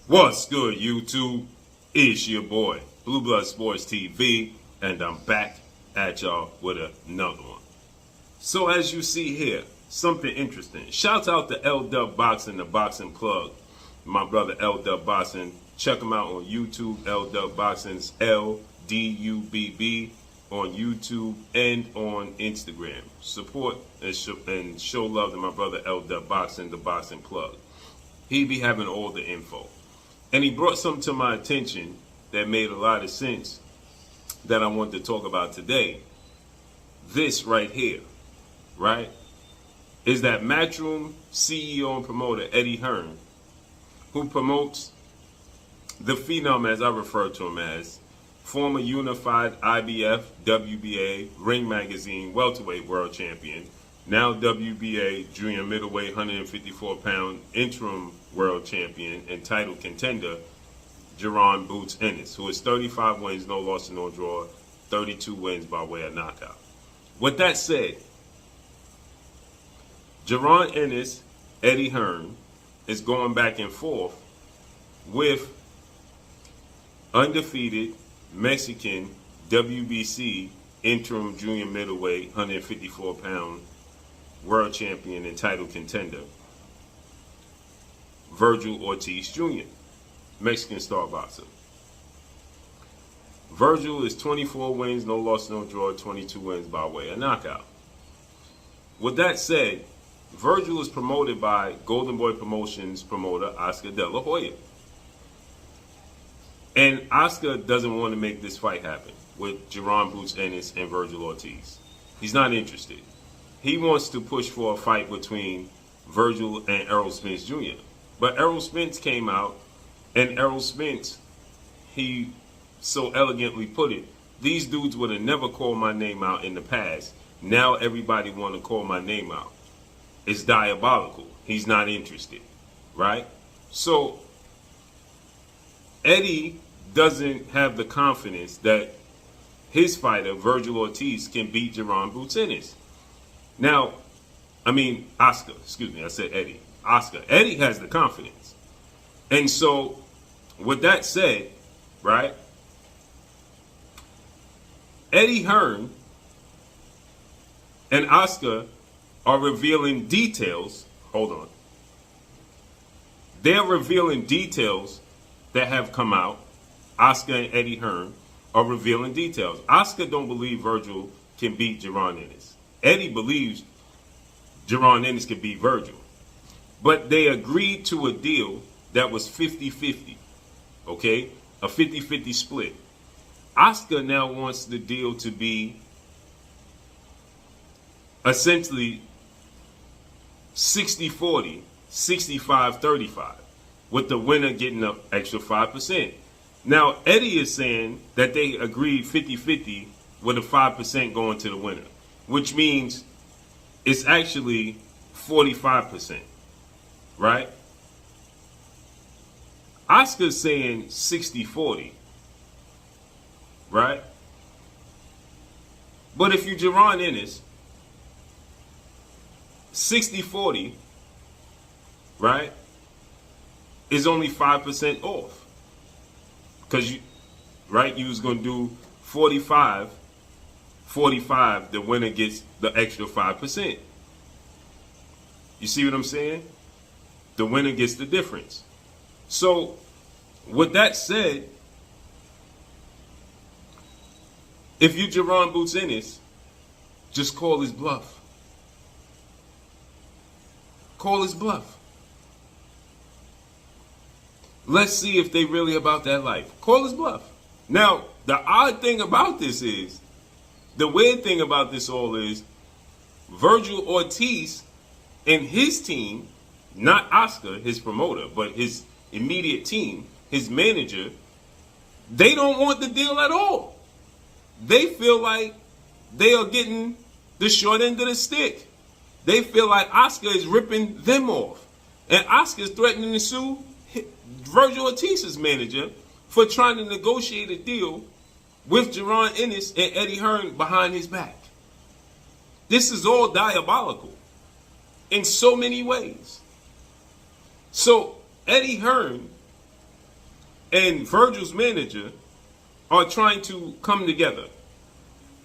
What's good, YouTube? It's your boy, Blue Blood Sports TV, and I'm back at y'all with another one. So as you see here, something interesting. Shouts out to L Dub Boxing, the boxing plug. My brother L Dub Boxing. Check him out on YouTube. L Dub Boxing's LDUBB on YouTube and on Instagram. Support and show love to my brother L Dub Boxing, the boxing plug. He be having all the info. And he brought something to my attention that made a lot of sense that I want to talk about today. This right here, right, is that Matchroom CEO and promoter Eddie Hearn, who promotes the Phenom, as I refer to him as, former unified IBF, WBA, Ring Magazine welterweight world champion, now WBA junior middleweight 154-pound interim world champion and title contender, Jaron Boots Ennis, who is 35 wins, no loss, no draw, 32 wins by way of knockout. With that said, Jaron Ennis, Eddie Hearn, is going back and forth with undefeated Mexican WBC interim junior middleweight 154-pound world champion and title contender, Vergil Ortiz Jr., Mexican star boxer. Vergil is 24 wins, no loss, no draw, 22 wins by way of knockout. With that said, Vergil is promoted by Golden Boy Promotions promoter Oscar De La Hoya. And Oscar doesn't want to make this fight happen with Jaron Boots Ennis and Vergil Ortiz. He's not interested. He wants to push for a fight between Vergil and Errol Spence Jr. But Errol Spence came out, and Errol Spence, he so elegantly put it, these dudes would have never called my name out in the past. Now everybody want to call my name out. It's diabolical. He's not interested, right? So Eddie doesn't have the confidence that his fighter, Vergil Ortiz, can beat Jaron Boots Ennis. Now, Oscar, excuse me, I said Eddie. Oscar. Eddie has the confidence. And so, with that said, right, Eddie Hearn and Oscar are revealing details. Hold on. They're revealing details that have come out. Oscar and Eddie Hearn are revealing details. Oscar don't believe Vergil can beat Jaron Ennis. Eddie believes Jaron Ennis can beat Vergil. But they agreed to a deal that was 50-50. Okay? A 50-50 split. Oscar now wants the deal to be essentially 60-40, 65-35, with the winner getting an extra 5%. Now, Eddie is saying that they agreed 50-50 with a 5% going to the winner, which means it's actually 45%, right? Oscar's saying 60-40, right? But if you Jaron Ennis, 60-40, right, is only 5% off. Because you was going to do 45, the winner gets the extra 5%. You see what I'm saying? The winner gets the difference. So, with that said, if you Jaron Boots Ennis, just call his bluff. Call his bluff. Let's see if they really about that life. Call his bluff. Now, the odd thing about this is, the weird thing about this all is, Vergil Ortiz and his team, not Oscar, his promoter, but his immediate team, his manager, they don't want the deal at all. They feel like they are getting the short end of the stick. They feel like Oscar is ripping them off. And Oscar is threatening to sue Vergil Ortiz's manager for trying to negotiate a deal with Jaron Ennis and Eddie Hearn behind his back. This is all diabolical in so many ways. So Eddie Hearn and Vergil's manager are trying to come together.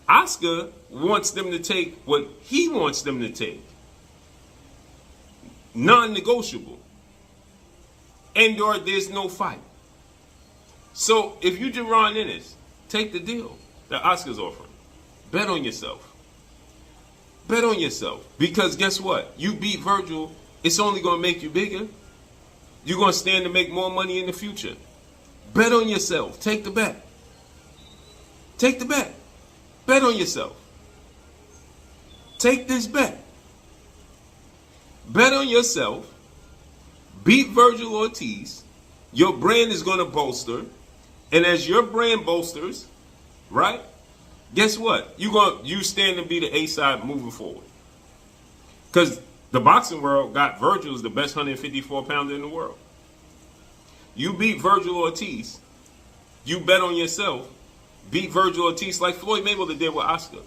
Oscar wants them to take what he wants them to take. Non-negotiable. And or there's no fight. So if you Jaron Ennis, take the deal that Oscar's offering. Bet on yourself. Bet on yourself. Because guess what? You beat Vergil, it's only going to make you bigger. You're going to stand to make more money in the future. Bet on yourself. Take the bet. Take the bet. Bet on yourself. Take this bet. Bet on yourself. Beat Vergil Ortiz. Your brand is going to bolster. And as your brand bolsters, right? Guess what? You stand to be the A-side moving forward. Because the boxing world got Vergil as the best 154-pounder in the world. You beat Vergil Ortiz. You bet on yourself. Beat Vergil Ortiz like Floyd Mayweather did with Oscar.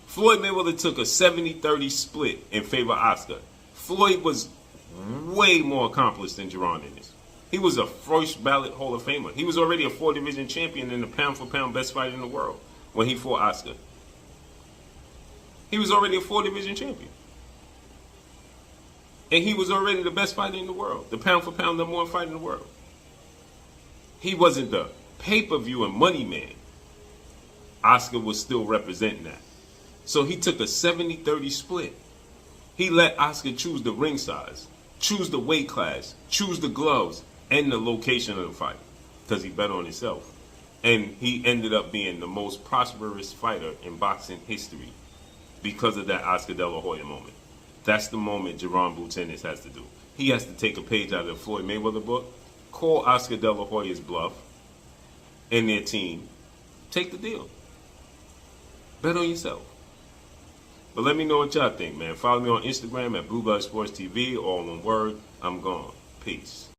Floyd Mayweather took a 70-30 split in favor of Oscar. Floyd was way more accomplished than Jaron Ennis. He was a first ballot Hall of Famer. He was already a 4-division champion and the pound-for-pound best fighter in the world when he fought Oscar. He was already a 4-division champion. And he was already the best fighter in the world, the pound-for-pound number one fighter in the world. He wasn't the pay-per-view and money man. Oscar was still representing that. So he took a 70-30 split. He let Oscar choose the ring size, choose the weight class, choose the gloves, and the location of the fight. Because he bet on himself. And he ended up being the most prosperous fighter in boxing history because of that Oscar De La Hoya moment. That's the moment Jaron Ennis has to do. He has to take a page out of the Floyd Mayweather book, call Oscar De La Hoya's bluff, and their team. Take the deal. Bet on yourself. But let me know what y'all think, man. Follow me on Instagram at Blue Blood Sports TV, all one word. I'm gone. Peace.